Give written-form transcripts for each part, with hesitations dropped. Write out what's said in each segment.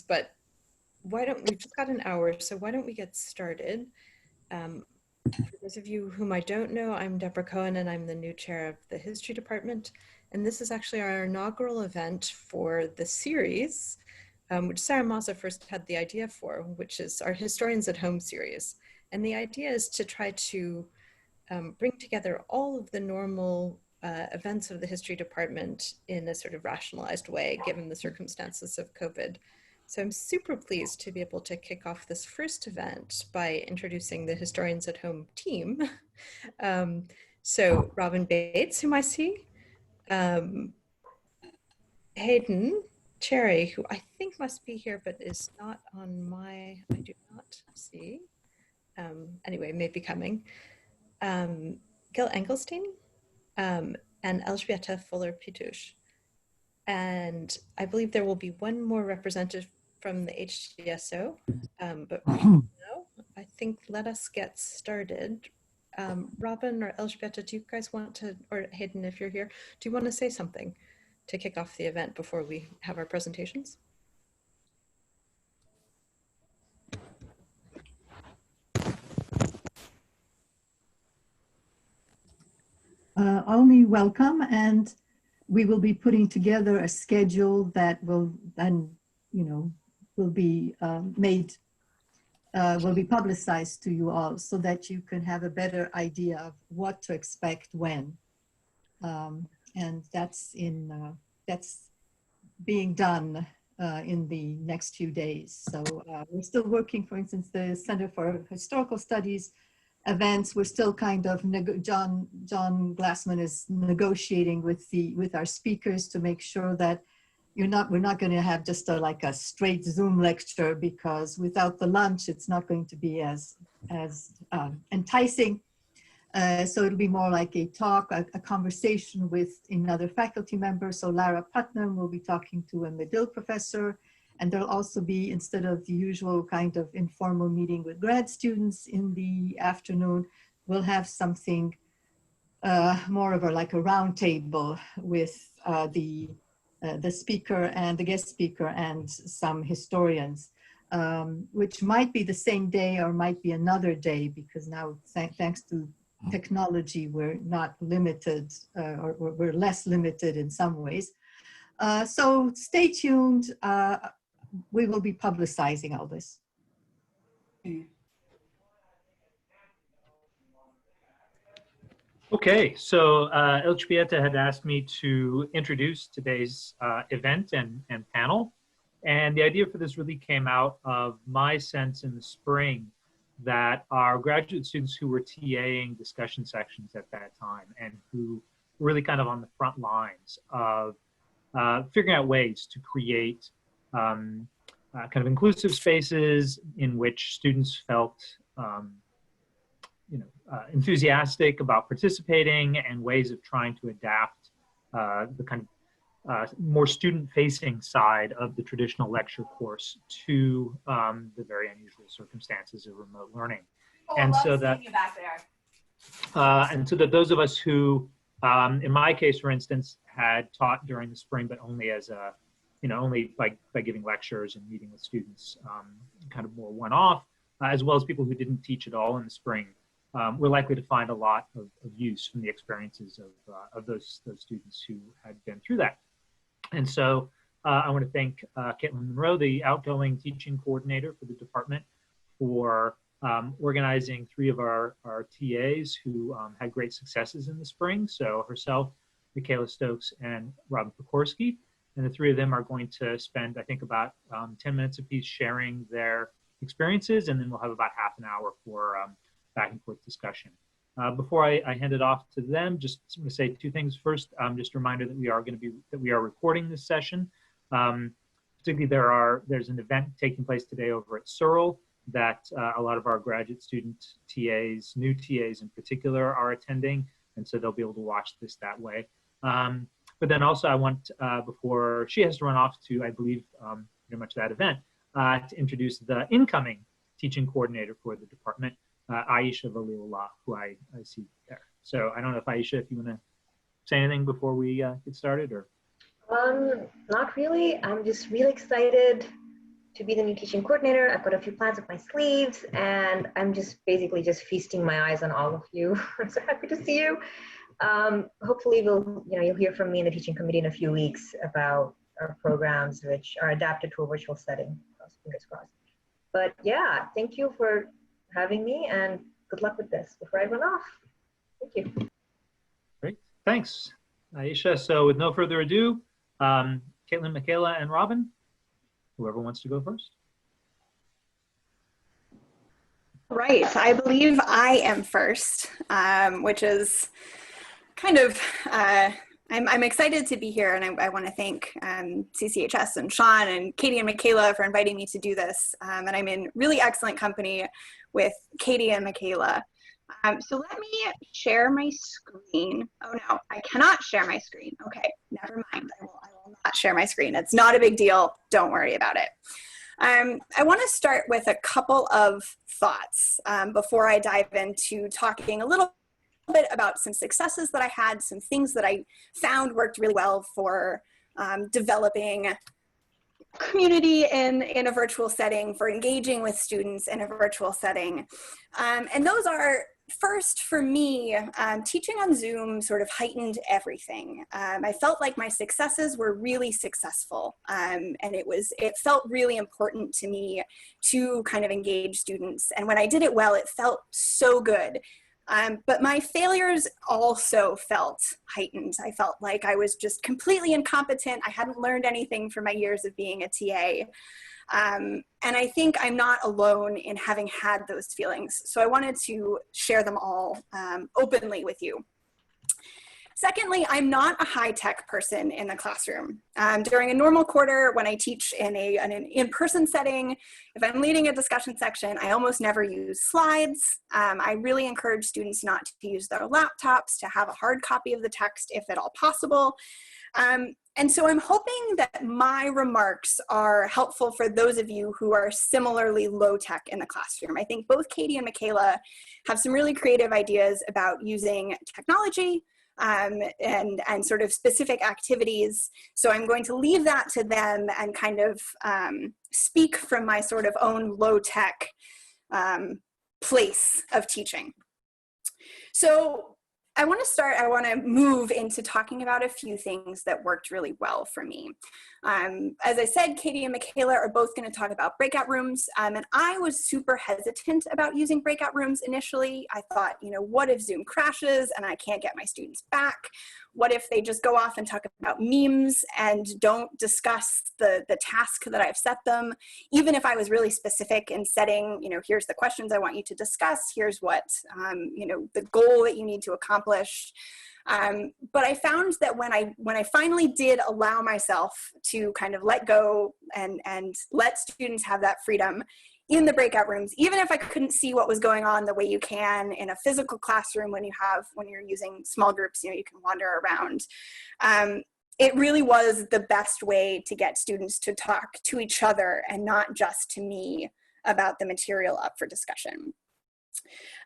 but we've just got an hour, so why don't we get started? For those of you whom I don't know, I'm Deborah Cohen and I'm the new chair of the history department. And this is actually our inaugural event for the series, which Sarah Mazza first had the idea for, which is our Historians at Home series. And the idea is to try to bring together all of the normal events of the history department in a sort of rationalized way, given the circumstances of COVID. So I'm super pleased to be able to kick off this first event by introducing the Historians at Home team. So Robin Bates, whom I see, Hayden Cherry, who I think must be here, but is not on I do not see. Anyway, may be coming. Gil Engelstein, and Elżbieta Fuller-Pituch. And I believe there will be one more representative from the HGSO, but right now, I think let us get started. Robin or Elżbieta, do you guys want to, or Hayden, if you're here, do you want to say something to kick off the event before we have our presentations? Only welcome, and we will be putting together a schedule that will then, will be will be publicized to you all so that you can have a better idea of what to expect when. And that's being done in the next few days. So we're still working, for instance, the Center for Historical Studies events. We're still kind of, John Glassman is negotiating with our speakers to make sure that we're not going to have just like a straight Zoom lecture, because without the lunch, it's not going to be as enticing. So it'll be more like a talk, a conversation with another faculty member. So Lara Putnam will be talking to a Medill professor, and there'll also be, instead of the usual kind of informal meeting with grad students in the afternoon, we'll have something more of like a round table with the speaker and the guest speaker and some historians, which might be the same day or might be another day, because now thanks to technology, we're not limited, or we're less limited in some ways. So stay tuned. We will be publicizing all this. Okay, so Elżbieta had asked me to introduce today's event and panel. And the idea for this really came out of my sense in the spring that our graduate students who were TAing discussion sections at that time and who were really kind of on the front lines of figuring out ways to create kind of inclusive spaces in which students felt enthusiastic about participating, and ways of trying to adapt the kind of more student-facing side of the traditional lecture course to the very unusual circumstances of remote learning. And so that those of us who, in my case, for instance, had taught during the spring, but only as a, only by giving lectures and meeting with students, kind of more one-off, as well as people who didn't teach at all in the spring, we're likely to find a lot of use from the experiences of those students who had been through that. And so I want to thank Caitlin Monroe, the outgoing teaching coordinator for the department, for organizing 3 of our TAs who had great successes in the spring. So herself, Michaela Stokes, and Robin Pokorski. And the 3 of them are going to spend, I think, about 10 minutes apiece sharing their experiences, and then we'll have about half an hour for back and forth discussion. Before I hand it off to them, just going to say 2 things. First, just a reminder that we are recording this session. Particularly, there's an event taking place today over at Searle that a lot of our graduate student TAs, new TAs in particular, are attending, and so they'll be able to watch this that way. But then also I want, before she has to run off to, I believe, pretty much that event, to introduce the incoming teaching coordinator for the department, Aisha Valiullah, who I see there. So I don't know if Aisha, if you want to say anything before we get started, or? Not really. I'm just really excited to be the new teaching coordinator. I've got a few plans up my sleeves, and I'm just basically just feasting my eyes on all of you. I'm so happy to see you. Hopefully you'll hear from me in the teaching committee in a few weeks about our programs, which are adapted to a virtual setting. Fingers crossed. But yeah, thank you for having me, and good luck with this before I run off. Thank you. Great, thanks, Aisha. So with no further ado, Caitlin, Michaela, and Robin, whoever wants to go first. Right, I believe I am first, which is kind of, I'm excited to be here, and I want to thank CCHS and Sean and Katie and Michaela for inviting me to do this. And I'm in really excellent company with Katie and Michaela. So let me share my screen. Oh no, I cannot share my screen. Okay, never mind. I will not share my screen. It's not a big deal. Don't worry about it. I want to start with a couple of thoughts before I dive into talking a little bit about some successes that I had, some things that I found worked really well for developing community in a virtual setting, for engaging with students in a virtual setting. And those are, first, for me, teaching on Zoom sort of heightened everything. I felt like my successes were really successful, and it felt really important to me to kind of engage students. And when I did it well, it felt so good. But my failures also felt heightened. I felt like I was just completely incompetent. I hadn't learned anything from my years of being a TA. And I think I'm not alone in having had those feelings. So I wanted to share them all openly with you. Secondly, I'm not a high-tech person in the classroom. During a normal quarter, when I teach in an in-person setting, if I'm leading a discussion section, I almost never use slides. I really encourage students not to use their laptops, to have a hard copy of the text if at all possible. And so I'm hoping that my remarks are helpful for those of you who are similarly low-tech in the classroom. I think both Katie and Michaela have some really creative ideas about using technology and sort of specific activities. So I'm going to leave that to them and kind of speak from my sort of own low-tech place of teaching. So I want to move into talking about a few things that worked really well for me. As I said, Katie and Michaela are both going to talk about breakout rooms, and I was super hesitant about using breakout rooms initially. I thought, what if Zoom crashes and I can't get my students back? What if they just go off and talk about memes and don't discuss the task that I've set them? Even if I was really specific in setting, here's the questions I want you to discuss, here's what, the goal that you need to accomplish. But I found that when I finally did allow myself to kind of let go and let students have that freedom in the breakout rooms, even if I couldn't see what was going on the way you can in a physical classroom when you're using small groups, you can wander around. It really was the best way to get students to talk to each other and not just to me about the material up for discussion.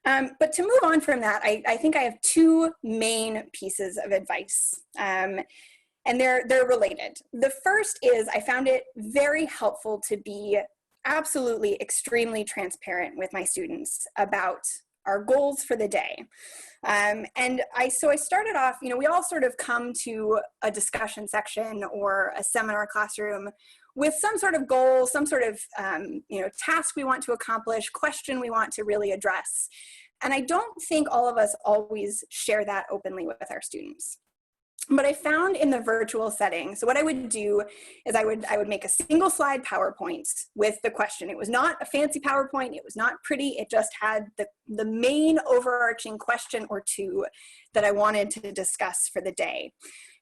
But to move on from that, I think I have two main pieces of advice, and they're related. The first is I found it very helpful to be absolutely extremely transparent with my students about our goals for the day. So I started off, we all sort of come to a discussion section or a seminar classroom with some sort of goal, some sort of task we want to accomplish, question we want to really address. And I don't think all of us always share that openly with our students. But I found in the virtual setting, so what I would do is I would make a single slide PowerPoint with the question. It was not a fancy PowerPoint, it was not pretty, it just had the main overarching question or two that I wanted to discuss for the day.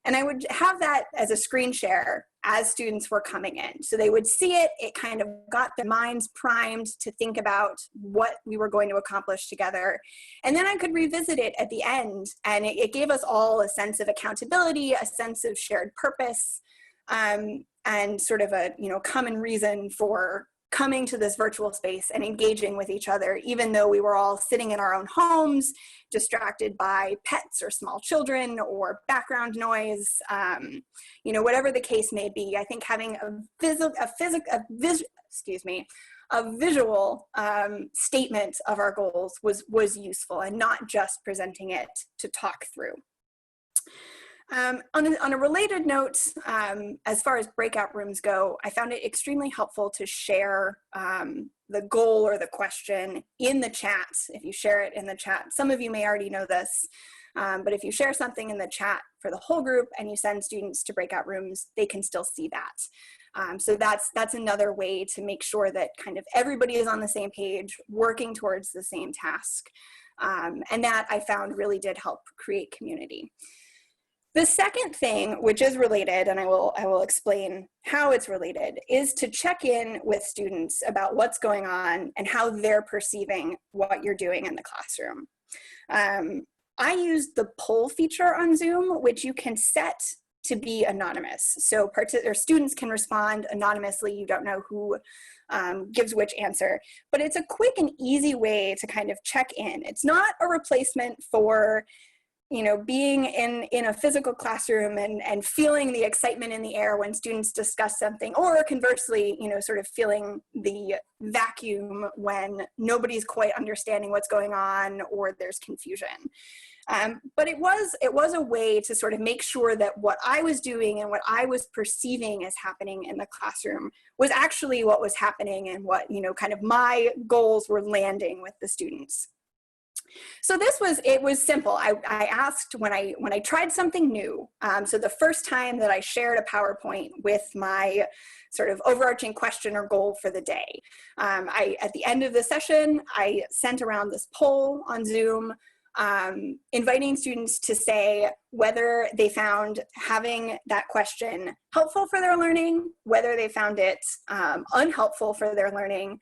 And I would have that as a screen share as students were coming in. So they would see it, it kind of got their minds primed to think about what we were going to accomplish together. And then I could revisit it at the end, and it gave us all a sense of accountability, a sense of shared purpose, and sort of a common reason for coming to this virtual space and engaging with each other, even though we were all sitting in our own homes, distracted by pets or small children or background noise, whatever the case may be. I think having excuse me, a visual statement of our goals was useful, and not just presenting it to talk through. On a related note, as far as breakout rooms go, I found it extremely helpful to share the goal or the question in the chat. If you share it in the chat, some of you may already know this, but if you share something in the chat for the whole group and you send students to breakout rooms, they can still see that. So that's another way to make sure that kind of everybody is on the same page, working towards the same task. And that I found really did help create community. The second thing, which is related, and I will explain how it's related, is to check in with students about what's going on and how they're perceiving what you're doing in the classroom. I use the poll feature on Zoom, which you can set to be anonymous. So students can respond anonymously. You don't know who gives which answer, but it's a quick and easy way to kind of check in. It's not a replacement for being in a physical classroom and feeling the excitement in the air when students discuss something, or conversely, sort of feeling the vacuum when nobody's quite understanding what's going on or there's confusion. But it was a way to sort of make sure that what I was doing and what I was perceiving as happening in the classroom was actually what was happening, and what, kind of my goals were landing with the students. So it was simple. I asked when I tried something new. So the first time that I shared a PowerPoint with my sort of overarching question or goal for the day, at the end of the session, I sent around this poll on Zoom, inviting students to say whether they found having that question helpful for their learning, whether they found it unhelpful for their learning,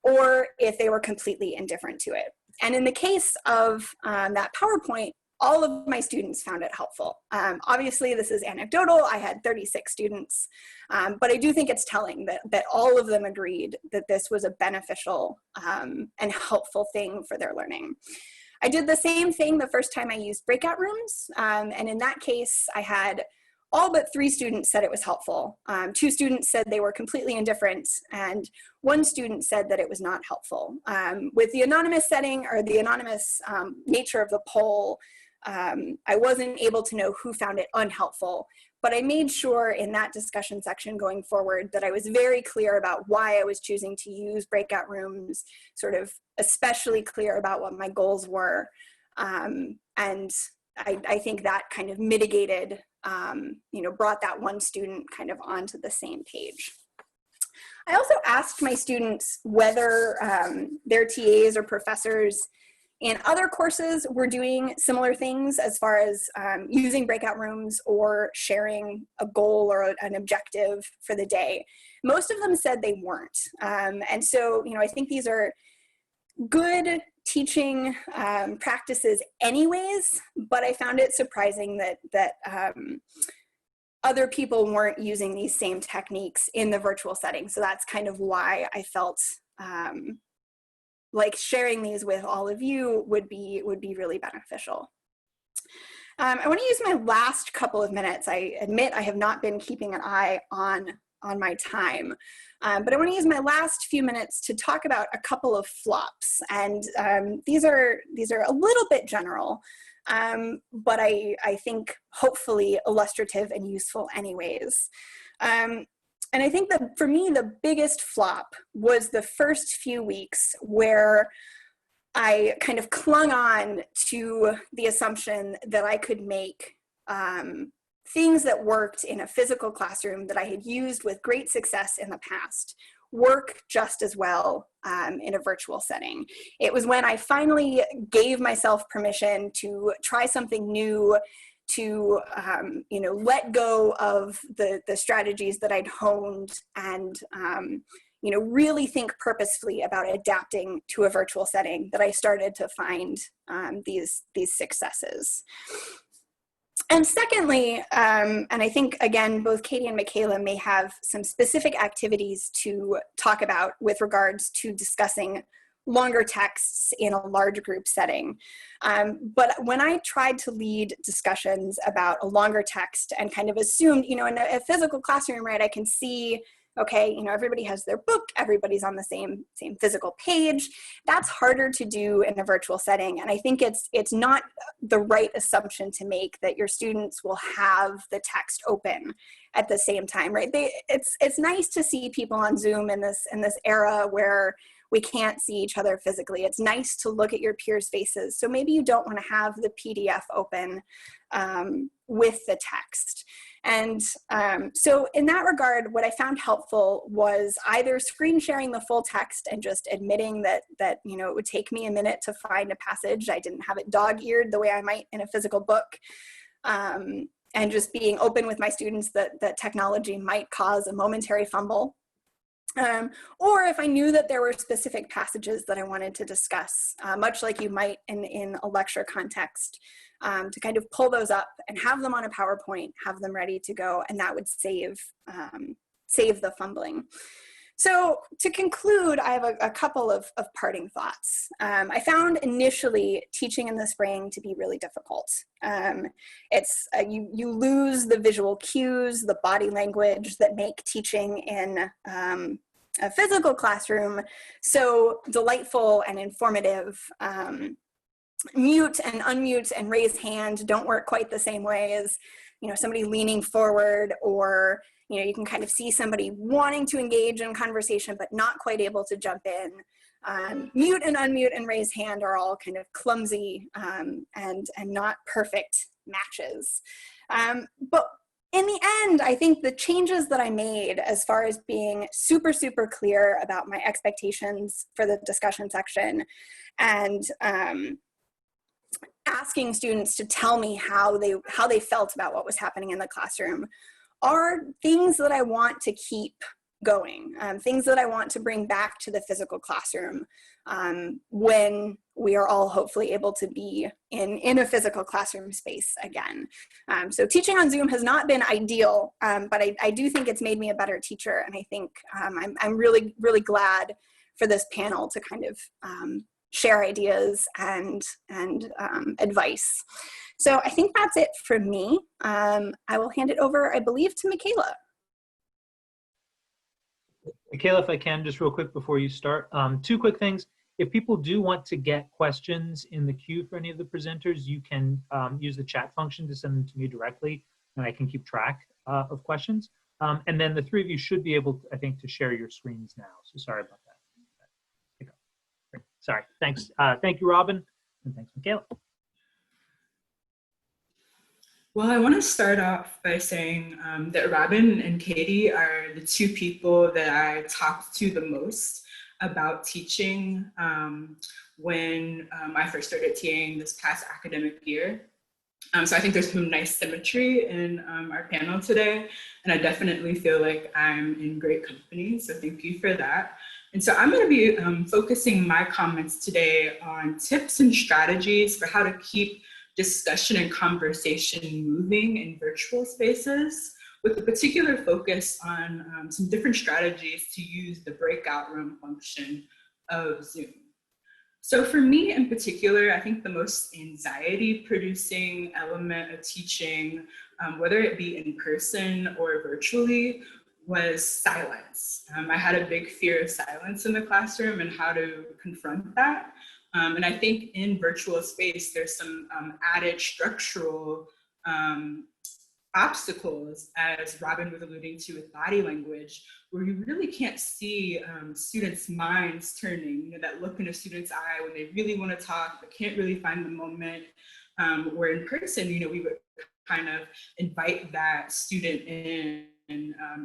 or if they were completely indifferent to it. And in the case of that PowerPoint, all of my students found it helpful. Obviously, this is anecdotal. I had 36 students, but I do think it's telling that all of them agreed that this was a beneficial and helpful thing for their learning. I did the same thing the first time I used breakout rooms, and in that case, I had all but 3 students said it was helpful. 2 students said they were completely indifferent, and 1 student said that it was not helpful. With the anonymous setting, or the anonymous nature of the poll, I wasn't able to know who found it unhelpful, but I made sure in that discussion section going forward that I was very clear about why I was choosing to use breakout rooms, sort of especially clear about what my goals were. And I think that kind of mitigated, brought that 1 student kind of onto the same page. I also asked my students whether their TAs or professors in other courses were doing similar things as far as using breakout rooms or sharing a goal or an objective for the day. Most of them said they weren't. And so, I think these are good teaching practices anyways, but I found it surprising that other people weren't using these same techniques in the virtual setting. So that's kind of why I felt like sharing these with all of you would be really beneficial. I want to use my last couple of minutes. I admit I have not been keeping an eye on my time, but I want to use my last few minutes to talk about a couple of flops. And these are a little bit general, but I think hopefully illustrative and useful anyways. And I think that for me, the biggest flop was the first few weeks where I kind of clung on to the assumption that I could make things that worked in a physical classroom that I had used with great success in the past work just as well in a virtual setting. It was when I finally gave myself permission to try something new, to let go of the strategies that I'd honed, and really think purposefully about adapting to a virtual setting, that I started to find these successes. And secondly, and I think, again, both Katie and Michaela may have some specific activities to talk about with regards to discussing longer texts in a large group setting. But when I tried to lead discussions about a longer text and kind of assumed, in a physical classroom, right, I can see Okay, you know, everybody has their book, everybody's on the same physical page. That's harder to do in a virtual setting. And I think it's not the right assumption to make that your students will have the text open at the same time, right? It's nice to see people on Zoom in this era where we can't see each other physically. It's nice to look at your peers' faces. So maybe you don't want to have the PDF open with the text. And so in that regard, what I found helpful was either screen sharing the full text and just admitting that you know, it would take me a minute to find a passage. I didn't have it dog-eared the way I might in a physical book. And just being open with my students that technology might cause a momentary fumble. Or if I knew that there were specific passages that I wanted to discuss, much like you might in a lecture context, to kind of pull those up and have them on a PowerPoint, have them ready to go, and that would save the fumbling. So to conclude, I have a couple of parting thoughts. I found initially teaching in the spring to be really difficult. You lose the visual cues, the body language that make teaching in a physical classroom so delightful and informative. Mute and unmute and raise hand don't work quite the same way as, you know, somebody leaning forward, or, you know, you can kind of see somebody wanting to engage in conversation but not quite able to jump in. Mute and unmute and raise hand are all kind of clumsy and not perfect matches. But in the end, I think the changes that I made as far as being super, super clear about my expectations for the discussion section and asking students to tell me how they felt about what was happening in the classroom are things that I want to keep going, things that I want to bring back to the physical classroom when we are all hopefully able to be in a physical classroom space again. So teaching on Zoom has not been ideal, but I do think it's made me a better teacher. And I think I'm really, really glad for this panel to kind of share ideas and advice. So I think that's it for me. I will hand it over, I believe, to Michaela. Michaela, if I can, just real quick before you start, two quick things. If people do want to get questions in the queue for any of the presenters, you can use the chat function to send them to me directly, and I can keep track of questions. And then the three of you should be able, I think, to share your screens now. So sorry about that. Sorry, thanks. Thank you, Robin, and thanks, Michaela. Well, I want to start off by saying that Robin and Katie are the two people that I talked to the most about teaching when I first started TAing this past academic year. So I think there's some nice symmetry in our panel today, and I definitely feel like I'm in great company, so thank you for that. And so I'm going to be focusing my comments today on tips and strategies for how to keep discussion and conversation moving in virtual spaces, with a particular focus on some different strategies to use the breakout room function of Zoom. So for me in particular, I think the most anxiety-producing element of teaching, whether it be in person or virtually, was silence. I had a big fear of silence in the classroom and how to confront that. And I think in virtual space, there's some added structural obstacles, as Robin was alluding to with body language, where you really can't see students' minds turning, you know, that look in a student's eye when they really want to talk, but can't really find the moment. Where in person, you know, we would kind of invite that student in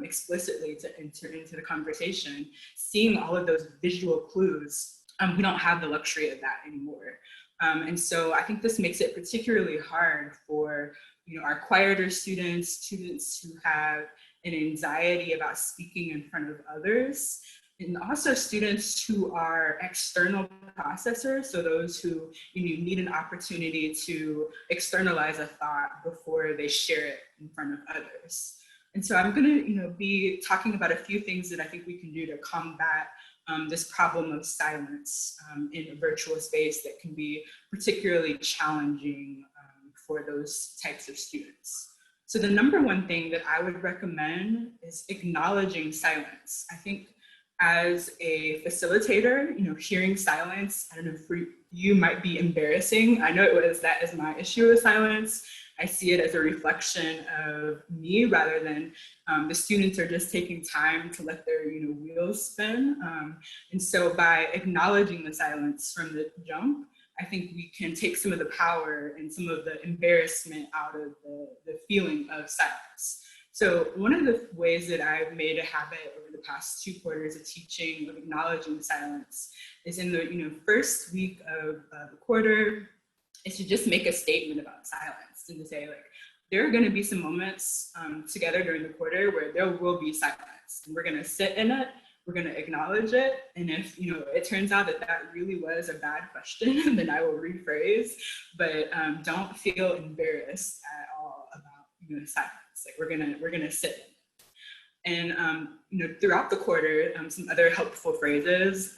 explicitly to enter into the conversation, seeing all of those visual clues. We don't have the luxury of that anymore. And so I think this makes it particularly hard for, you know, our quieter students who have an anxiety about speaking in front of others, and also students who are external processors, so those who, you know, need an opportunity to externalize a thought before they share it in front of others. And so I'm going to, you know, be talking about a few things that I think we can do to combat this problem of silence in a virtual space that can be particularly challenging for those types of students. So the number one thing that I would recommend is acknowledging silence. I think as a facilitator, hearing silence, I don't know, for you might be embarrassing. I know that is my issue with silence. I see it as a reflection of me rather than the students are just taking time to let their wheels spin. And so by acknowledging the silence from the jump, I think we can take some of the power and some of the embarrassment out of the feeling of silence. So one of the ways that I've made a habit over the past 2 quarters of teaching of acknowledging silence is in the first week of the quarter is to just make a statement about silence and to say, like, there are going to be some moments together during the quarter where there will be silence, and we're going to sit in it. We're going to acknowledge it. And if, it turns out that really was a bad question, then I will rephrase, but don't feel embarrassed at all about, silence. Like we're going to sit in it. And, throughout the quarter, some other helpful phrases,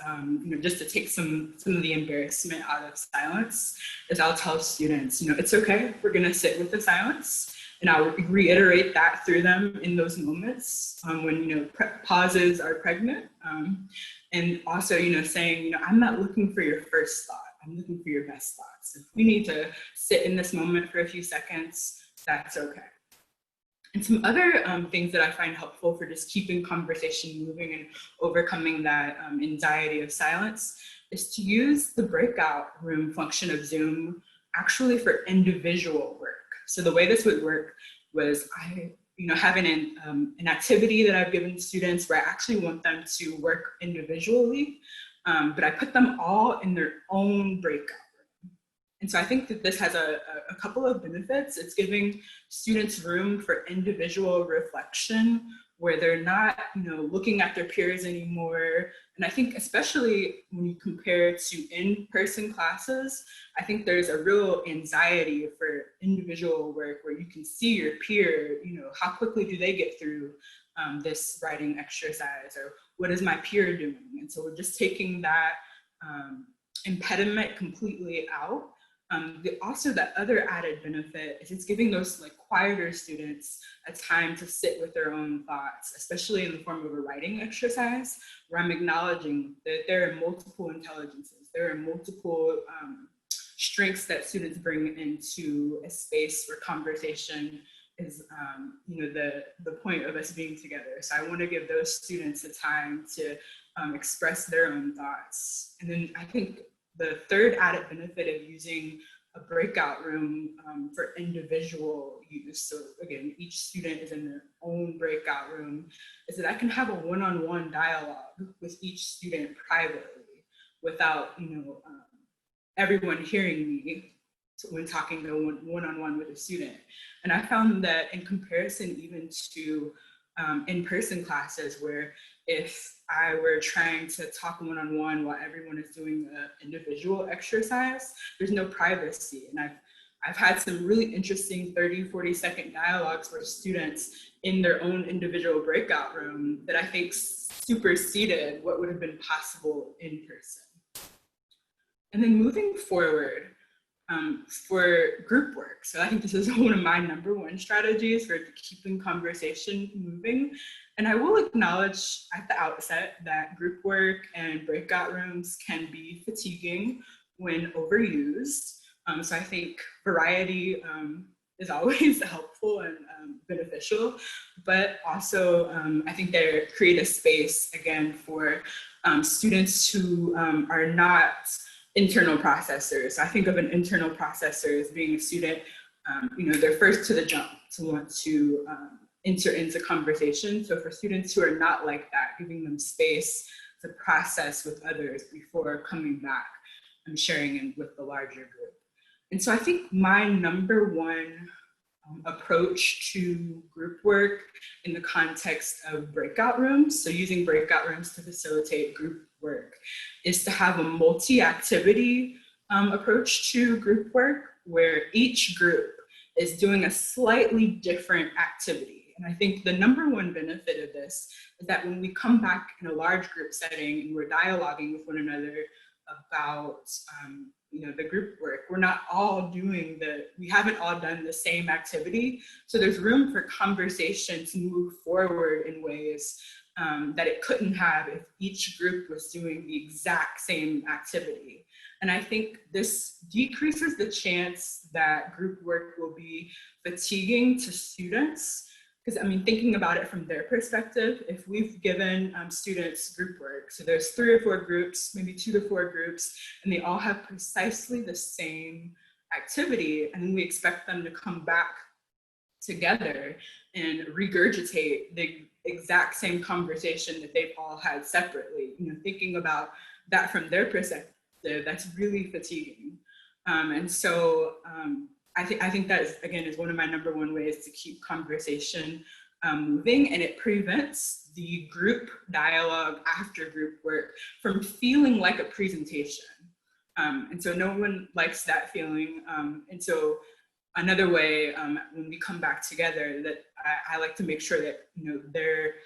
just to take some of the embarrassment out of silence is I'll tell students, it's okay. We're going to sit with the silence. And I'll reiterate that through them in those moments when, pauses are pregnant. And also, saying, I'm not looking for your first thought. I'm looking for your best thoughts. If we need to sit in this moment for a few seconds, that's okay. And some other things that I find helpful for just keeping conversation moving and overcoming that anxiety of silence is to use the breakout room function of Zoom actually for individual work. So the way this would work was I, having an activity that I've given students where I actually want them to work individually, but I put them all in their own breakout room. And so I think that this has a couple of benefits. It's giving students room for individual reflection where they're not, looking at their peers anymore. And I think especially when you compare to in-person classes, I think there's a real anxiety for individual work where you can see your peer, how quickly do they get through this writing exercise, or what is my peer doing? And so we're just taking that impediment completely out. Also, that other added benefit is it's giving those quieter students a time to sit with their own thoughts, especially in the form of a writing exercise, where I'm acknowledging that there are multiple intelligences, there are multiple strengths that students bring into a space where conversation is, the point of us being together. So I want to give those students the time to express their own thoughts. And then I think the third added benefit of using a breakout room for individual use, so again, each student is in their own breakout room, is that I can have a one-on-one dialogue with each student privately without, everyone hearing me when talking to one-on-one with a student. And I found that in comparison even to in-person classes where if I were trying to talk one-on-one while everyone is doing an individual exercise, there's no privacy. And I've had some really interesting 30, 40-second dialogues where students in their own individual breakout room that I think superseded what would have been possible in person. And then moving forward, for group work. So I think this is one of my #1 strategies for keeping conversation moving. And I will acknowledge at the outset that group work and breakout rooms can be fatiguing when overused. So I think variety is always helpful and beneficial, but also I think they create a space again for students who are not internal processors. I think of an internal processor as being a student, they're first to the jump to want to enter into conversation. So for students who are not like that, giving them space to process with others before coming back and sharing in with the larger group. And so I think my #1 approach to group work in the context of breakout rooms, so using breakout rooms to facilitate group work, is to have a multi-activity approach to group work where each group is doing a slightly different activity. And I think the #1 benefit of this is that when we come back in a large group setting and we're dialoguing with one another, about the group work. We're not all doing we haven't all done the same activity. So there's room for conversation to move forward in ways that it couldn't have if each group was doing the exact same activity. And I think this decreases the chance that group work will be fatiguing to students. Because I mean, thinking about it from their perspective, if we've given students group work, so there's 3 or 4 groups, maybe 2 to 4 groups, and they all have precisely the same activity, and then we expect them to come back together and regurgitate the exact same conversation that they've all had separately. Thinking about that from their perspective, that's really fatiguing. And so I think that is, again, is one of my #1 ways to keep conversation moving, and it prevents the group dialogue after group work from feeling like a presentation. And so no one likes that feeling. And so another way, when we come back together, that I like to make sure that they're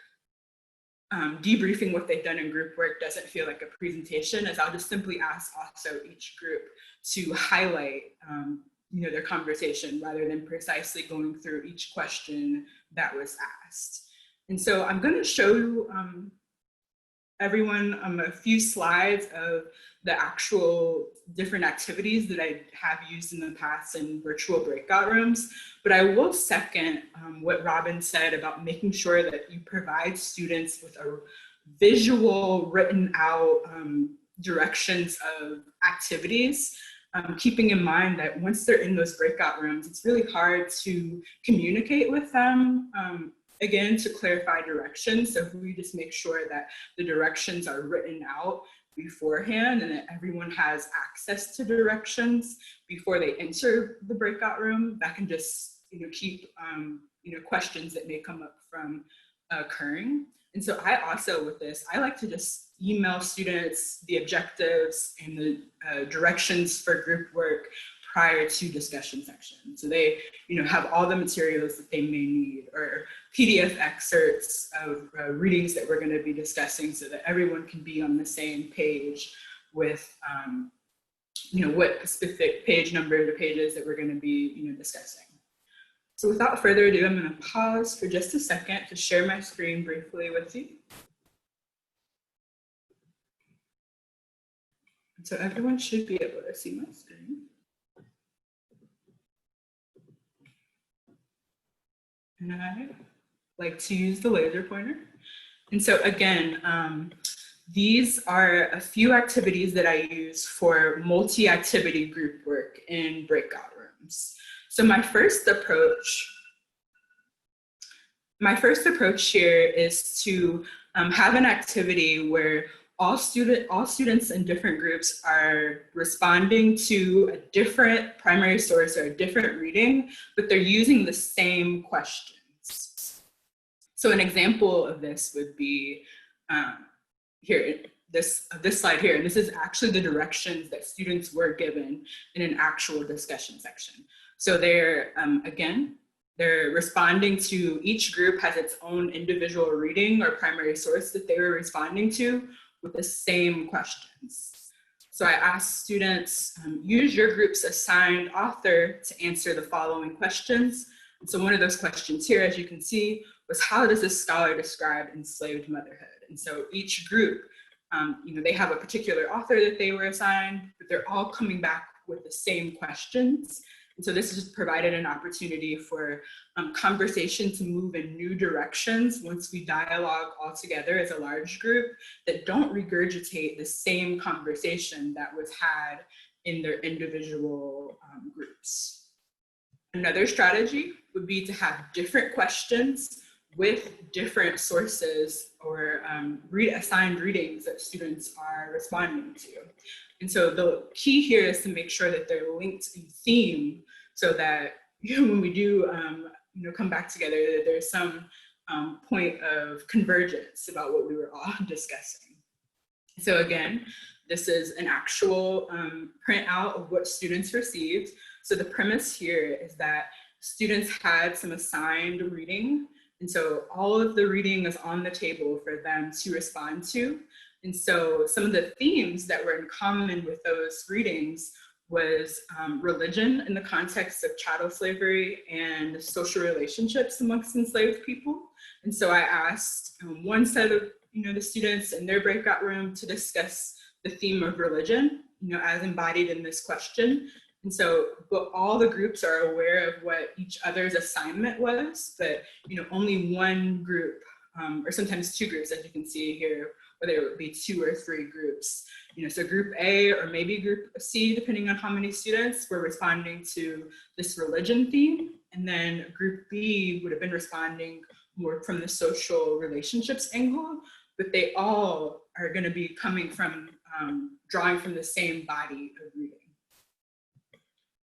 debriefing what they've done in group work doesn't feel like a presentation, as I'll just simply ask also each group to highlight their conversation rather than precisely going through each question that was asked. And so I'm going to show everyone a few slides of the actual different activities that I have used in the past in virtual breakout rooms. But I will second what Robin said about making sure that you provide students with a visual, written out directions of activities, keeping in mind that once they're in those breakout rooms, it's really hard to communicate with them. Again, to clarify directions. So if we just make sure that the directions are written out beforehand and that everyone has access to directions before they enter the breakout room, that can just keep questions that may come up from occurring. And so I also, with this, I like to just email students the objectives and the directions for group work prior to discussion section. So they, have all the materials that they may need, or PDF excerpts of readings that we're going to be discussing, so that everyone can be on the same page with, what specific page number the pages that we're going to be, discussing. So without further ado, I'm going to pause for just a second to share my screen briefly with you. So everyone should be able to see my screen. And I like to use the laser pointer. And so again, these are a few activities that I use for multi-activity group work in breakout rooms. So my first approach here is to have an activity where all students in different groups are responding to a different primary source or a different reading, but they're using the same questions. So an example of this would be here, this slide here, and this is actually the directions that students were given in an actual discussion section. So they're, again, they're responding to, each group has its own individual reading or primary source that they were responding to with the same questions. So I asked students, use your group's assigned author to answer the following questions. And so one of those questions here, as you can see, was, how does this scholar describe enslaved motherhood? And so each group, they have a particular author that they were assigned, but they're all coming back with the same questions. And so this has provided an opportunity for conversation to move in new directions once we dialogue all together as a large group that don't regurgitate the same conversation that was had in their individual groups. Another strategy would be to have different questions with different sources or assigned readings that students are responding to. And so the key here is to make sure that they're linked in theme, so that when we do come back together, that there's some point of convergence about what we were all discussing. So again, this is an actual printout of what students received. So the premise here is that students had some assigned reading, and so all of the reading is on the table for them to respond to. And so some of the themes that were in common with those readings was religion in the context of chattel slavery and social relationships amongst enslaved people. And so I asked one set of the students in their breakout room to discuss the theme of religion, as embodied in this question. And so, but all the groups are aware of what each other's assignment was, but only one group, or sometimes two groups, as you can see here, whether it would be 2 or 3 groups. So group A or maybe group C, depending on how many students were responding to this religion theme. And then group B would have been responding more from the social relationships angle, but they all are going to be coming from, drawing from the same body of reading.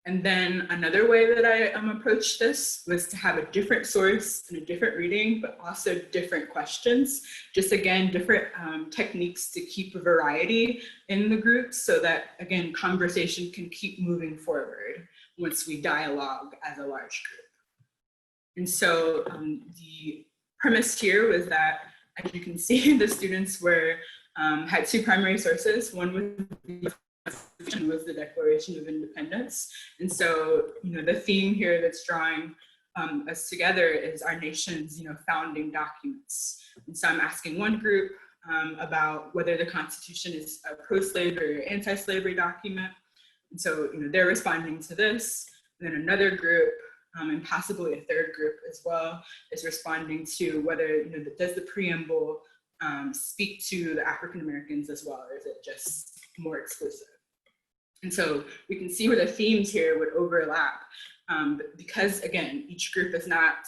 And then another way that I approached this was to have a different source and a different reading, but also different questions. Just again, different techniques to keep a variety in the group so that, again, conversation can keep moving forward once we dialogue as a large group. And so the premise here was that, as you can see, the students had 2 primary sources. One was the Declaration of Independence. And so, the theme here that's drawing us together is our nation's, founding documents. And so I'm asking one group about whether the Constitution is a pro-slavery or anti-slavery document. And so, they're responding to this. And then another group, and possibly a third group as well, is responding to whether, does the preamble speak to the African Americans as well, or is it just more exclusive? And so we can see where the themes here would overlap, because again, each group is not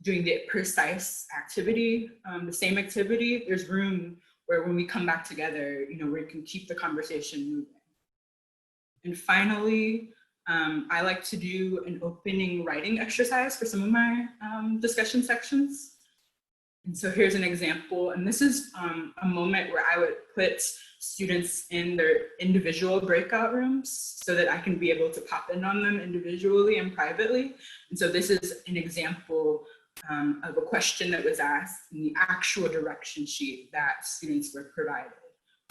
doing the precise activity, the same activity. There's room where when we come back together, we can keep the conversation moving. And finally, I like to do an opening writing exercise for some of my discussion sections. And so here's an example, and this is a moment where I would put students in their individual breakout rooms so that I can be able to pop in on them individually and privately. And so this is an example of a question that was asked in the actual direction sheet that students were provided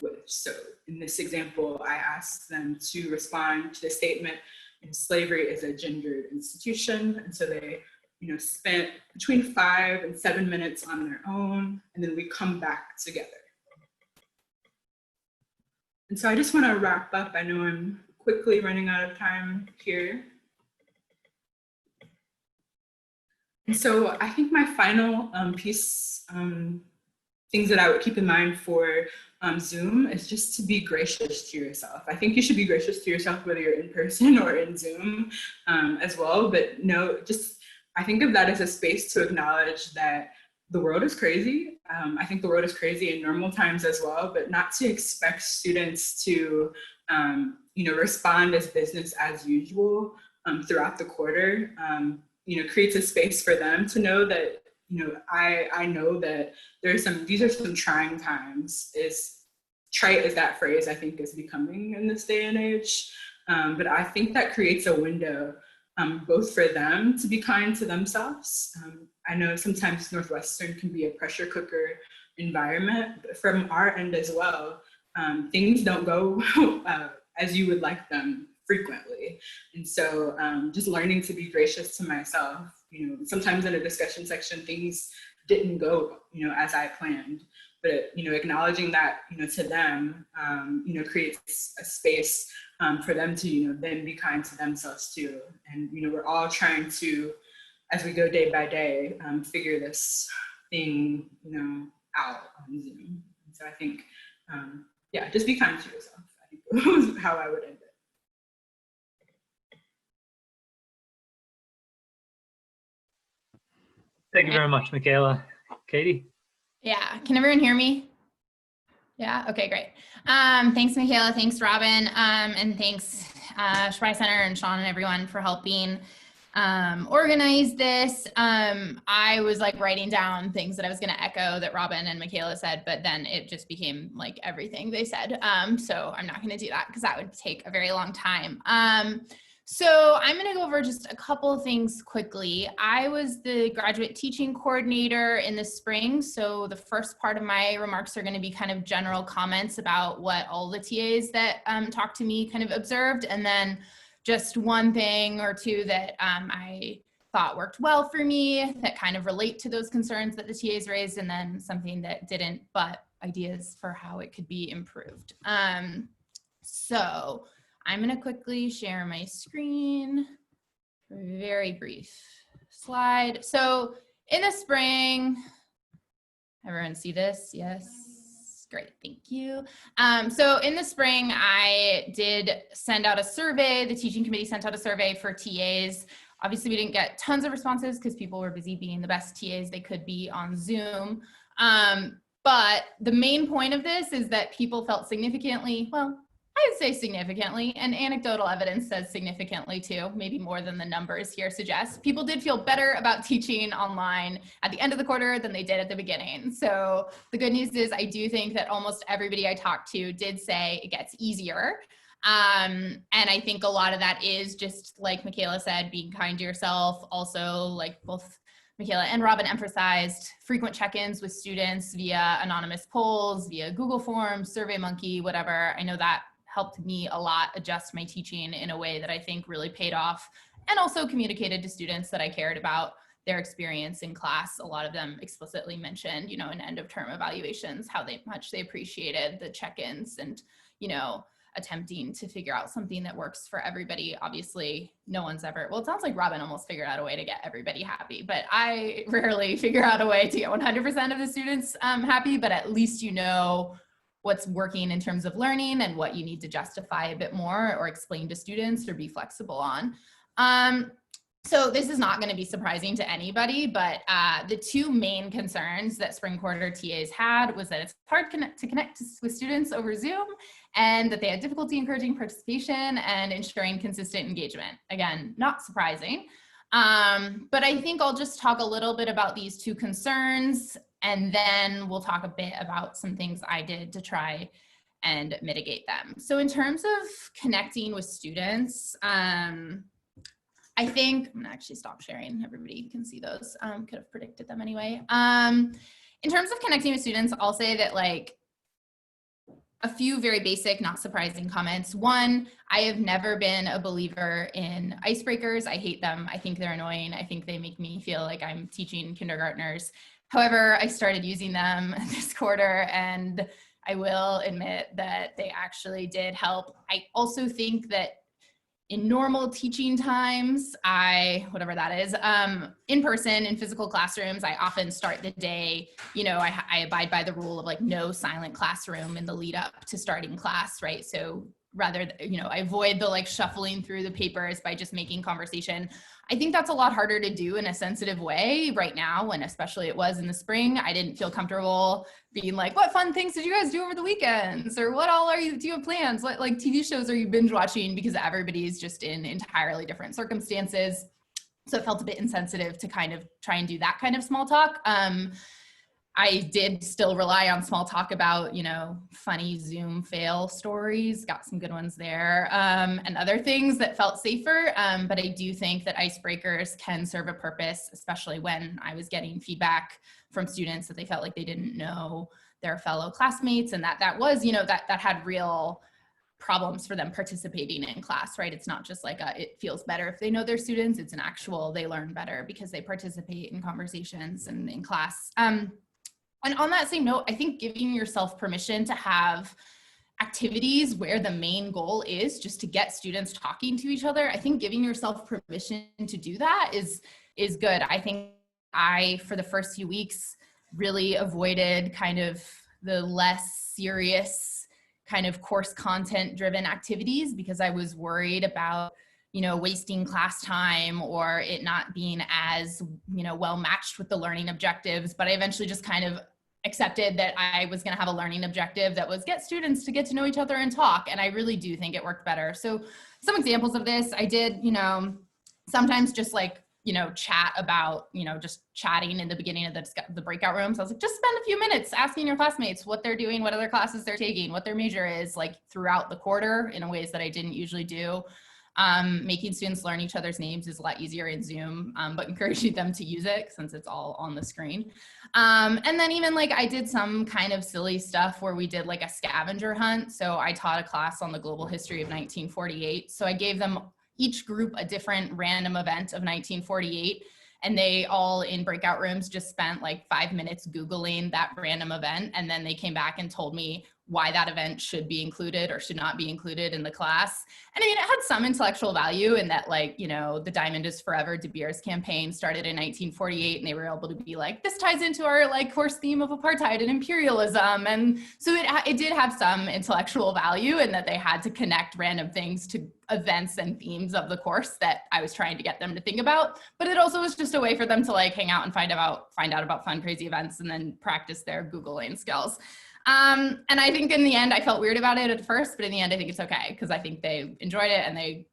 with. So in this example, I asked them to respond to the statement, slavery is a gendered institution. And so they spent between 5 and 7 minutes on their own, and then we come back together. And so I just want to wrap up. I know I'm quickly running out of time here. And so I think my final piece, things that I would keep in mind for Zoom is just to be gracious to yourself. I think you should be gracious to yourself whether you're in person or in Zoom as well, but I think of that as a space to acknowledge that the world is crazy. I think the world is crazy in normal times as well, but not to expect students to, respond as business as usual throughout the quarter. Creates a space for them to know that, I know that these are some trying times. As trite as that phrase I think is becoming in this day and age, but I think that creates a window both for them to be kind to themselves. I know sometimes Northwestern can be a pressure cooker environment, but from our end as well, things don't go as you would like them frequently. And so just learning to be gracious to myself, sometimes in a discussion section, things didn't go, as I planned, but, acknowledging that, to them, creates a space for them to, then be kind to themselves too. And, we're all trying to, as we go day by day, figure this thing, out on Zoom. And so I think, just be kind to yourself. I think was how I would end it. Thank you very much, Michaela. Katie? Yeah, can everyone hear me? Yeah, okay, great. Thanks, Michaela, thanks, Robin, and thanks, Chabraja Center and Sean and everyone for helping organize this. I was writing down things that I was gonna echo that Robin and Michaela said, but then it just became everything they said. So I'm not gonna do that because that would take a very long time. So I'm going to go over just a couple of things quickly. I was the graduate teaching coordinator in the spring. So the first part of my remarks are going to be kind of general comments about what all the TAs that talked to me kind of observed. And then just one thing or two that I thought worked well for me that kind of relate to those concerns that the TAs raised, and then something that didn't, but ideas for how it could be improved. So I'm going to quickly share my screen for a very brief slide. So in the spring, everyone see this? Yes. Great. Thank you. So in the spring, I did send out a survey. The teaching committee sent out a survey for TAs. Obviously, we didn't get tons of responses because people were busy being the best TAs they could be on Zoom. But the main point of this is that people felt significantly, well, I'd say significantly, and anecdotal evidence says significantly too, maybe more than the numbers here suggest. People did feel better about teaching online at the end of the quarter than they did at the beginning. So the good news is I do think that almost everybody I talked to did say it gets easier. And I think a lot of that is just like Michaela said, being kind to yourself. Also, like both Michaela and Robin emphasized, frequent check-ins with students via anonymous polls, via Google Forms, SurveyMonkey, whatever. I know that helped me a lot adjust my teaching in a way that I think really paid off, and also communicated to students that I cared about their experience in class. A lot of them explicitly mentioned, you know, in end of term evaluations, how much they appreciated the check-ins and, you know, attempting to figure out something that works for everybody. Obviously, no one's ever, well, it sounds like Robin almost figured out a way to get everybody happy, but I rarely figure out a way to get 100% of the students happy, but at least you know what's working in terms of learning and what you need to justify a bit more or explain to students or be flexible on. So this is not going to be surprising to anybody, but the two main concerns that spring quarter TAs had was that it's hard to connect with students over Zoom, and that they had difficulty encouraging participation and ensuring consistent engagement. Again, not surprising. But I think I'll just talk a little bit about these two concerns, and then we'll talk a bit about some things I did to try and mitigate them. So in terms of connecting with students, I think, I'm gonna actually stop sharing, everybody can see those, could have predicted them anyway. In terms of connecting with students, I'll say that like a few very basic, not surprising comments. One, I have never been a believer in icebreakers. I hate them. I think they're annoying. I think they make me feel like I'm teaching kindergartners. However, I started using them this quarter, and I will admit that they actually did help. I also think that in normal teaching times, whatever that is, in person, in physical classrooms, I often start the day, you know, I abide by the rule of like no silent classroom in the lead up to starting class, right? So rather, you know, I avoid the like shuffling through the papers by just making conversation. I think that's a lot harder to do in a sensitive way right now, when especially it was in the spring. I didn't feel comfortable being like, what fun things did you guys do over the weekends? Or what all do you have plans? What like TV shows are you binge watching? Because everybody's just in entirely different circumstances. So it felt a bit insensitive to kind of try and do that kind of small talk. I did still rely on small talk about, you know, funny Zoom fail stories, got some good ones there, and other things that felt safer. But I do think that icebreakers can serve a purpose, especially when I was getting feedback from students that they felt like they didn't know their fellow classmates, and that was, you know, that had real problems for them participating in class, right? It's not just like it feels better if they know their students, it's an actual, they learn better because they participate in conversations and in class. And on that same note, I think giving yourself permission to have activities where the main goal is just to get students talking to each other, I think giving yourself permission to do that is good. I think for the first few weeks, really avoided kind of the less serious kind of course content driven activities because I was worried about, you know, wasting class time or it not being as, you know, well matched with the learning objectives. But I eventually just kind of accepted that I was going to have a learning objective that was get students to get to know each other and talk. And I really do think it worked better. So some examples of this, I did, you know, sometimes just like, you know, chat about, you know, just chatting in the beginning of the breakout rooms. I was like, just spend a few minutes asking your classmates what they're doing, what other classes they're taking, what their major is, like throughout the quarter in ways that I didn't usually do. Making students learn each other's names is a lot easier in Zoom, but encouraging them to use it since it's all on the screen. And then even like I did some kind of silly stuff where we did like a scavenger hunt. So I taught a class on the global history of 1948. So I gave them each group a different random event of 1948. And they all in breakout rooms just spent like 5 minutes Googling that random event. And then they came back and told me why that event should be included or should not be included in the class. And I mean, it had some intellectual value in that, like, you know, the Diamond is Forever De Beers campaign started in 1948, and they were able to be like, this ties into our like course theme of apartheid and imperialism. And so it did have some intellectual value in that they had to connect random things to events and themes of the course that I was trying to get them to think about. But it also was just a way for them to like hang out and find out about fun, crazy events and then practice their Googling skills. And I think in the end, I felt weird about it at first, but in the end, I think it's okay because I think they enjoyed it and they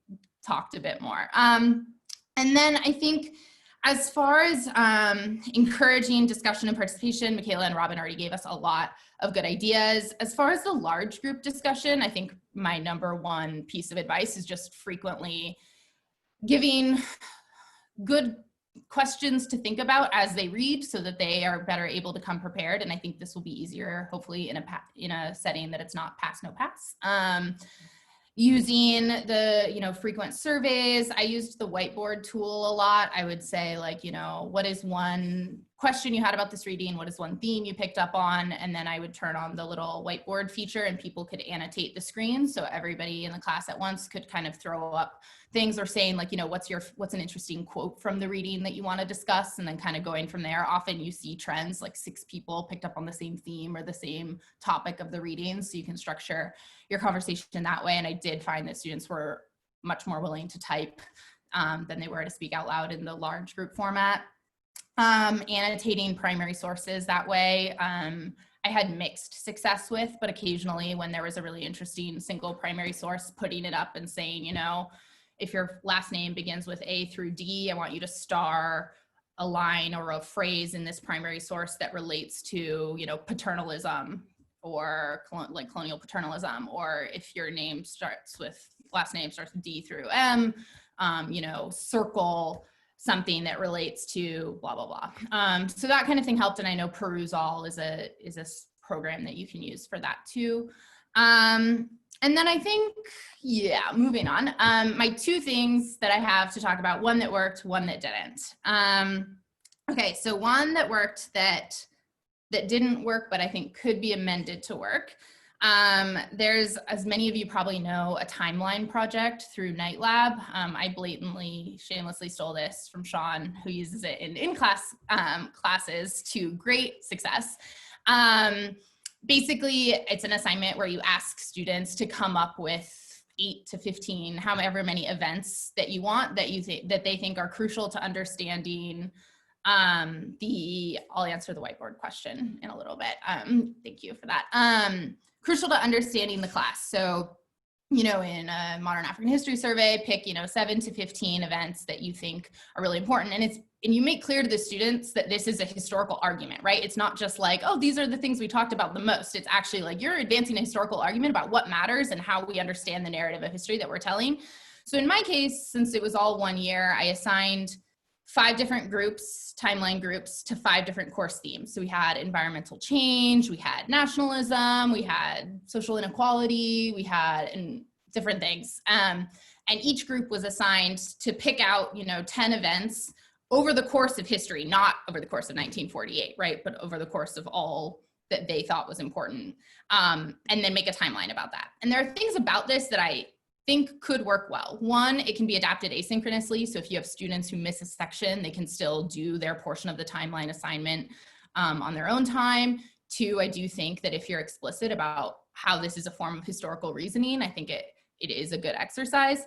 talked a bit more. And then I think as far as encouraging discussion and participation, Michaela and Robin already gave us a lot of good ideas. As far as the large group discussion, I think my number one piece of advice is just frequently giving good questions to think about as they read so that they are better able to come prepared. And I think this will be easier, hopefully, in a setting that it's not pass, no pass. Using the, you know, frequent surveys. I used the whiteboard tool a lot. I would say, like, you know, what is one question you had about this reading? What is one theme you picked up on? And then I would turn on the little whiteboard feature and people could annotate the screen. So everybody in the class at once could kind of throw up things or saying, like, you know, what's an interesting quote from the reading that you want to discuss, and then kind of going from there. Often you see trends, like 6 people picked up on the same theme or the same topic of the reading. So you can structure your conversation that way. And I did find that students were much more willing to type than they were to speak out loud in the large group format. Annotating primary sources that way. I had mixed success with, but occasionally when there was a really interesting single primary source, putting it up and saying, you know, if your last name begins with A through D, I want you to star a line or a phrase in this primary source that relates to, you know, paternalism or like colonial paternalism, or if your name last name starts with D through M, you know, circle something that relates to blah, blah, blah. So that kind of thing helped. And I know Perusall is a program that you can use for that too. And then I think, yeah, moving on. My 2 things that I have to talk about, one that worked, one that didn't. Okay, so one that worked that didn't work, but I think could be amended to work. There's, as many of you probably know, a timeline project through Night Lab. I blatantly, shamelessly stole this from Sean, who uses it in in-class classes to great success. Basically, it's an assignment where you ask students to come up with 8 to 15, however many events that you want, that they think are crucial to understanding I'll answer the whiteboard question in a little bit. Thank you for that. Crucial to understanding the class. So, you know, in a modern African history survey, pick, you know, 7 to 15 events that you think are really important. And you make clear to the students that this is a historical argument, right? It's not just like, oh, these are the things we talked about the most. It's actually like you're advancing a historical argument about what matters and how we understand the narrative of history that we're telling. So in my case, since it was all 1 year, I assigned 5 different groups, timeline groups, to 5 different course themes. So we had environmental change, we had nationalism, we had social inequality, we had different things. And each group was assigned to pick out, you know, 10 events over the course of history, not over the course of 1948, right? But over the course of all that they thought was important, and then make a timeline about that. And there are things about this that I think could work well. One, it can be adapted asynchronously. So if you have students who miss a section, they can still do their portion of the timeline assignment on their own time. 2, I do think that if you're explicit about how this is a form of historical reasoning, I think it is a good exercise.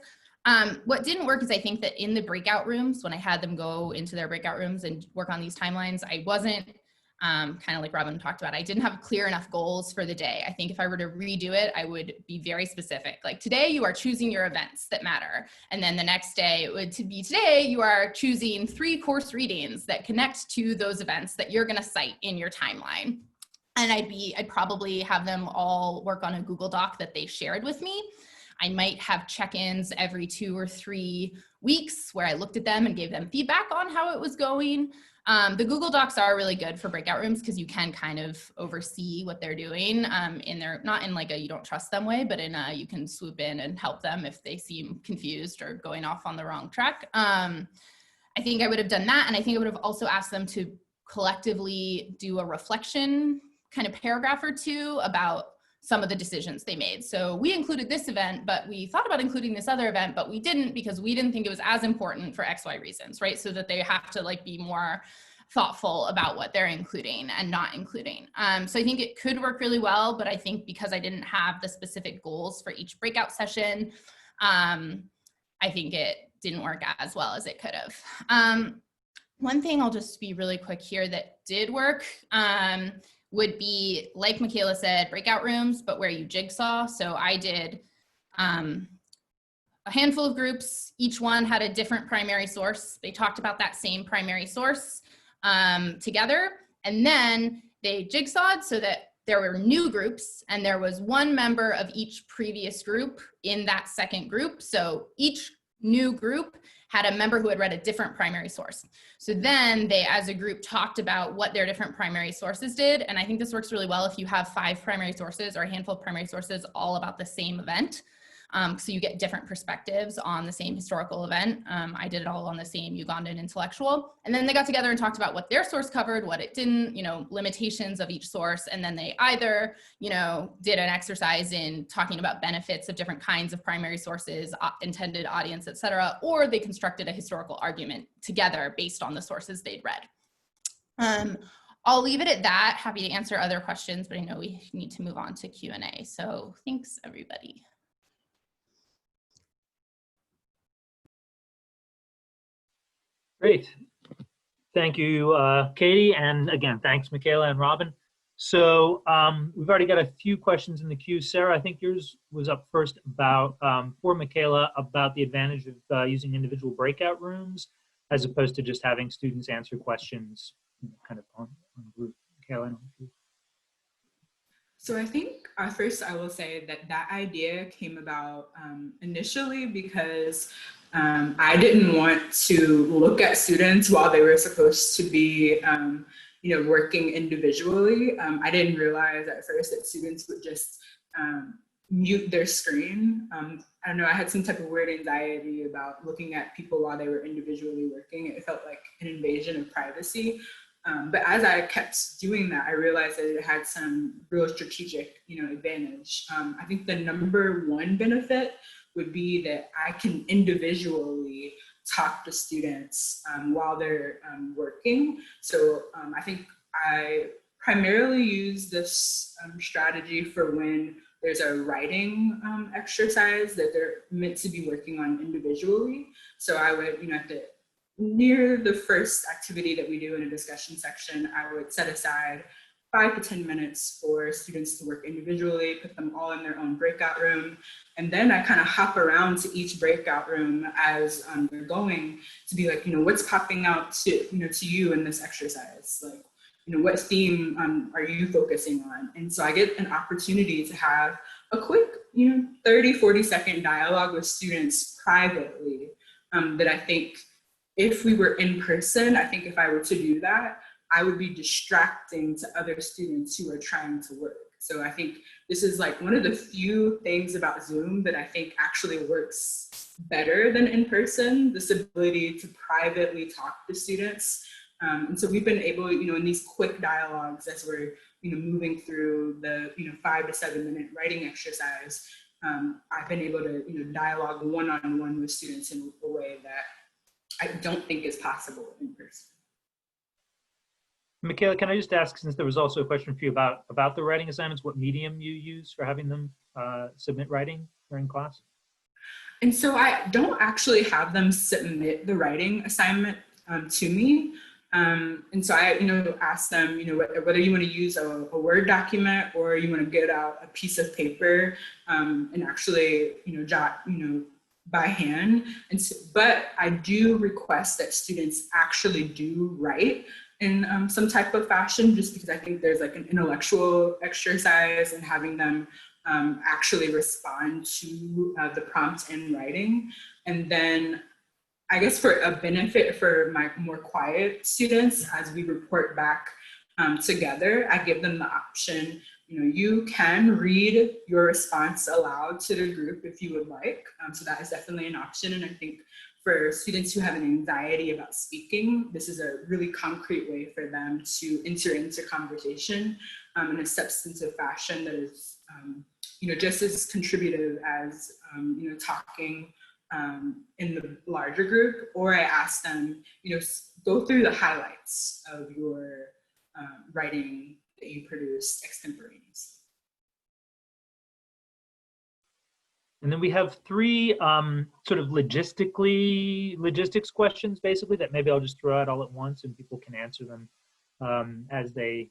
What didn't work is I think that in the breakout rooms, when I had them go into their breakout rooms and work on these timelines, I wasn't, kind of like Robin talked about, I didn't have clear enough goals for the day. I think if I were to redo it, I would be very specific. Like, today you are choosing your events that matter. And then the next day it would be, today you are choosing 3 course readings that connect to those events that you're gonna cite in your timeline. And I'd probably have them all work on a Google Doc that they shared with me. I might have check-ins every 2 or 3 weeks where I looked at them and gave them feedback on how it was going. The Google Docs are really good for breakout rooms because you can kind of oversee what they're doing in their, not in like a you don't trust them way, but in a you can swoop in and help them if they seem confused or going off on the wrong track. I think I would have done that. And I think I would have also asked them to collectively do a reflection kind of paragraph or 2 about some of the decisions they made. So we included this event, but we thought about including this other event, but we didn't because we didn't think it was as important for XY reasons, right? So that they have to like be more thoughtful about what they're including and not including. So I think it could work really well, but I think because I didn't have the specific goals for each breakout session, I think it didn't work as well as it could have. One thing I'll just be really quick here that did work would be, like Michaela said, breakout rooms, but where you jigsaw. So I did a handful of groups. Each one had a different primary source. They talked about that same primary source together. And then they jigsawed so that there were new groups and there was one member of each previous group in that second group. So each new group had a member who had read a different primary source. So then they, as a group, talked about what their different primary sources did. And I think this works really well if you have 5 primary sources or a handful of primary sources all about the same event. So you get different perspectives on the same historical event. I did it all on the same Ugandan intellectual. And then they got together and talked about what their source covered, what it didn't, you know, limitations of each source. And then they either, you know, did an exercise in talking about benefits of different kinds of primary sources, intended audience, et cetera, or they constructed a historical argument together based on the sources they'd read. I'll leave it at that. Happy to answer other questions, but I know we need to move on to Q&A. So thanks, everybody. Great. Thank you, Katie. And again, thanks, Michaela and Robin. So we've already got a few questions in the queue. Sarah, I think yours was up first about, for Michaela, about the advantage of using individual breakout rooms as opposed to just having students answer questions kind of on group. Michaela, I don't know if you... So I think first I will say that that idea came about initially because I didn't want to look at students while they were supposed to be, you know, working individually. I didn't realize at first that students would just mute their screen. I don't know, I had some type of weird anxiety about looking at people while they were individually working. It felt like an invasion of privacy. But as I kept doing that, I realized that it had some real strategic, you know, advantage. I think the number one benefit would be that I can individually talk to students while they're working. So I think I primarily use this strategy for when there's a writing exercise that they're meant to be working on individually. So I would, you know, near the first activity that we do in a discussion section, I would set aside 5 to 10 minutes for students to work individually, put them all in their own breakout room. And then I kind of hop around to each breakout room as they're going to be like, you know, what's popping out to you in this exercise? Like, you know, what theme are you focusing on? And so I get an opportunity to have a quick, you know, 30, 40-second dialogue with students privately that I think if we were in person, I think if I were to do that, I would be distracting to other students who are trying to work. So I think this is like one of the few things about Zoom that I think actually works better than in person, this ability to privately talk to students. And so we've been able, you know, in these quick dialogues as we're, you know, moving through the, you know, 5 to 7 minute writing exercise, I've been able to, you know, dialogue one-on-one with students in a way that I don't think is possible in person. Michaela, can I just ask, since there was also a question for you about the writing assignments, what medium you use for having them submit writing during class? And so I don't actually have them submit the writing assignment to me. And so I, you know, ask them, you know, whether you want to use a Word document or you want to get out a piece of paper and actually, you know, jot, you know, by hand. And so, but I do request that students actually do write in some type of fashion, just because I think there's like an intellectual exercise and having them actually respond to the prompt in writing. And then I guess for a benefit for my more quiet students, as we report back together, I give them the option, you can read your response aloud to the group if you would like. So that is definitely an option. And I think for students who have an anxiety about speaking, this is a really concrete way for them to enter into conversation in a substantive fashion that is, just as contributive as, talking in the larger group. Or I ask them, go through the highlights of your writing that you produced extemporaneously. And then we have three sort of logistics questions, basically, that maybe I'll just throw out all at once and people can answer them as they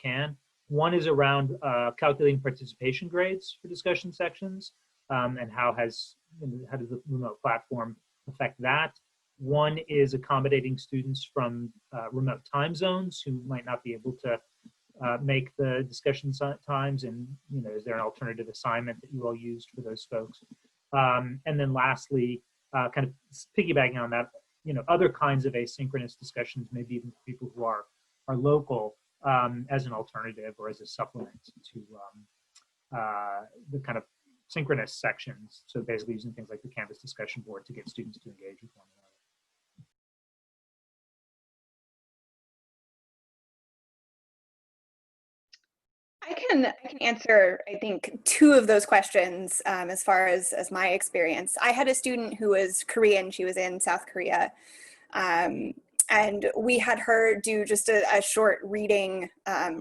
can. One is around calculating participation grades for discussion sections, and how does the remote platform affect that. One is accommodating students from remote time zones who might not be able to make the discussion times, and is there an alternative assignment that you all used for those folks? And then lastly, kind of piggybacking on that, other kinds of asynchronous discussions, maybe even for people who are local, as an alternative or as a supplement to the kind of synchronous sections. So basically using things like the Canvas discussion board to get students to engage with one another. I can answer, I think, two of those questions as far as my experience. I had a student who was Korean. She was in South Korea. And we had her do just a short reading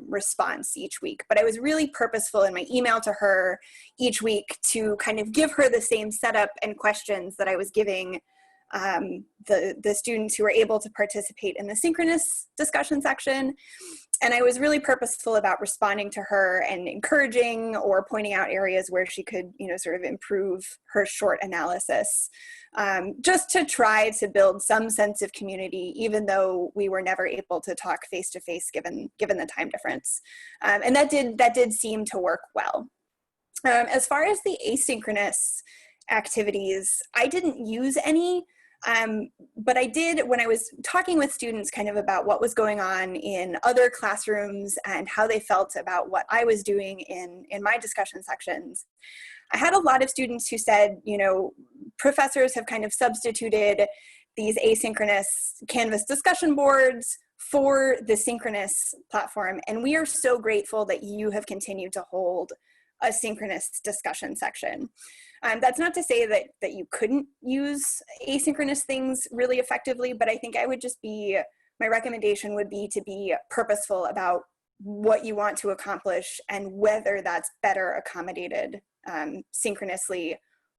response each week. But I was really purposeful in my email to her each week to kind of give her the same setup and questions that I was giving the students who were able to participate in the synchronous discussion section. And I was really purposeful about responding to her and encouraging or pointing out areas where she could, sort of improve her short analysis, just to try to build some sense of community, even though we were never able to talk face to face given the time difference. And that did seem to work well. As far as the asynchronous activities, I didn't use any. But I did, when I was talking with students kind of about what was going on in other classrooms and how they felt about what I was doing in my discussion sections, I had a lot of students who said, professors have kind of substituted these asynchronous Canvas discussion boards for the synchronous platform. And we are so grateful that you have continued to hold a synchronous discussion section. That's not to say that you couldn't use asynchronous things really effectively, but I think my recommendation would be to be purposeful about what you want to accomplish and whether that's better accommodated synchronously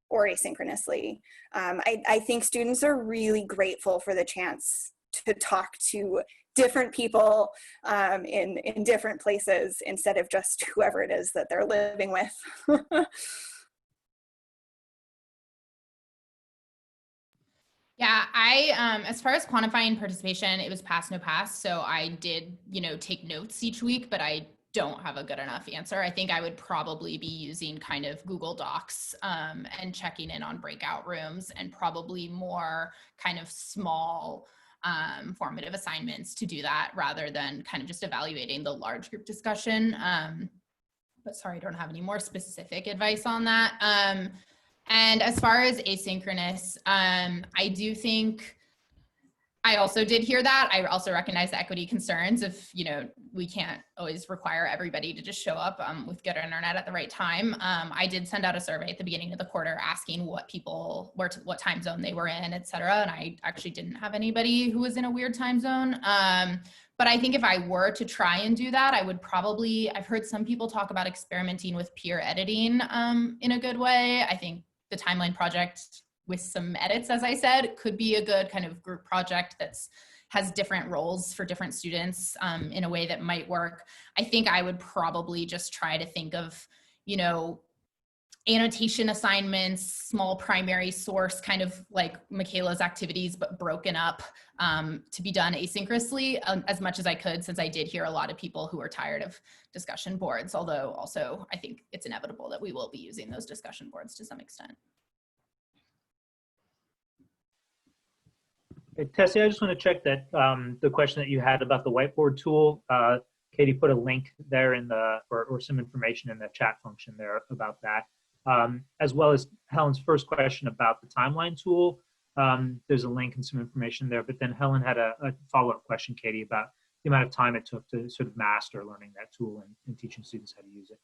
or asynchronously. I think students are really grateful for the chance to talk to different people in different places instead of just whoever it is that they're living with. Yeah, I as far as quantifying participation, it was pass, no pass. So I did, take notes each week, but I don't have a good enough answer. I think I would probably be using kind of Google Docs and checking in on breakout rooms, and probably more kind of small formative assignments to do that, rather than kind of just evaluating the large group discussion. But sorry, I don't have any more specific advice on that. And as far as asynchronous, I do think I also did hear that. I also recognize the equity concerns of, we can't always require everybody to just show up with good internet at the right time. I did send out a survey at the beginning of the quarter asking what time zone they were in, et cetera. And I actually didn't have anybody who was in a weird time zone. But I think if I were to try and do that, I would probably, I've heard some people talk about experimenting with peer editing in a good way. I think the Timeline project with some edits, as I said, could be a good kind of group project has different roles for different students in a way that might work. I think I would probably just try to think of, annotation assignments, small primary source, kind of like Michaela's activities, but broken up to be done asynchronously as much as I could, since I did hear a lot of people who are tired of discussion boards, although also I think it's inevitable that we will be using those discussion boards to some extent. Hey, Tessie, I just want to check that the question that you had about the whiteboard tool, Katie put a link there in the, or some information in the chat function there about that, as well as Helen's first question about the timeline tool. There's a link and some information there, but then Helen had a follow-up question, Katie, about the amount of time it took to sort of master learning that tool and teaching students how to use it.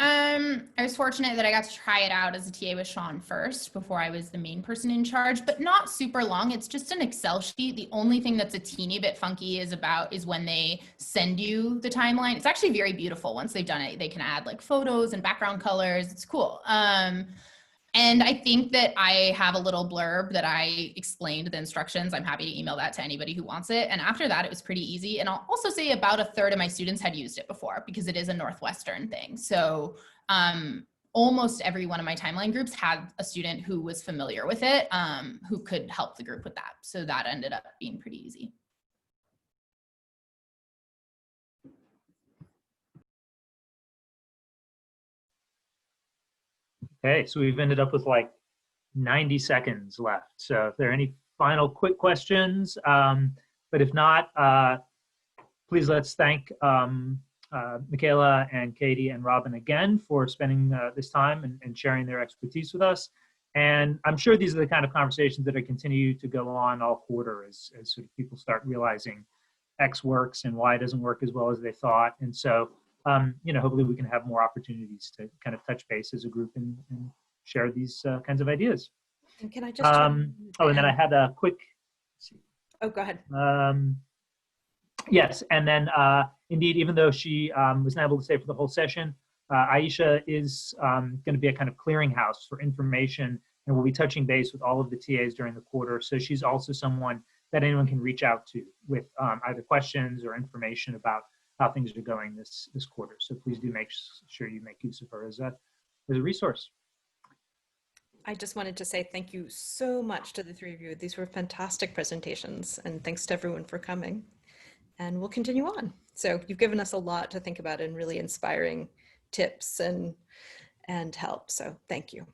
I was fortunate that I got to try it out as a TA with Sean first before I was the main person in charge, but not super long. It's just an Excel sheet. The only thing that's a teeny bit funky is when they send you the timeline. It's actually very beautiful. Once they've done it, they can add like photos and background colors. It's cool. And I think that I have a little blurb that I explained the instructions. I'm happy to email that to anybody who wants it. And after that, it was pretty easy. And I'll also say about a third of my students had used it before, because it is a Northwestern thing. So almost every one of my timeline groups had a student who was familiar with it, who could help the group with that. So that ended up being pretty easy. Okay, so we've ended up with like 90 seconds left. So if there are any final quick questions, but if not, please let's thank Michaela and Katie and Robin again for spending this time and sharing their expertise with us. And I'm sure these are the kind of conversations that are continue to go on all quarter as sort of people start realizing X works and Y doesn't work as well as they thought. And so, you know, hopefully we can have more opportunities to kind of touch base as a group and share these kinds of ideas. And can I just and then I had a quick, oh, go ahead. Yes, and then indeed, even though she was not able to stay for the whole session, Aisha is going to be a kind of clearinghouse for information, and we'll be touching base with all of the TAs during the quarter. So she's also someone that anyone can reach out to with either questions or information about how things are going this quarter. So please do make sure you make use of her as a resource. I just wanted to say thank you so much to the three of you. These were fantastic presentations, and thanks to everyone for coming. And we'll continue on. So you've given us a lot to think about and really inspiring tips and help. So thank you.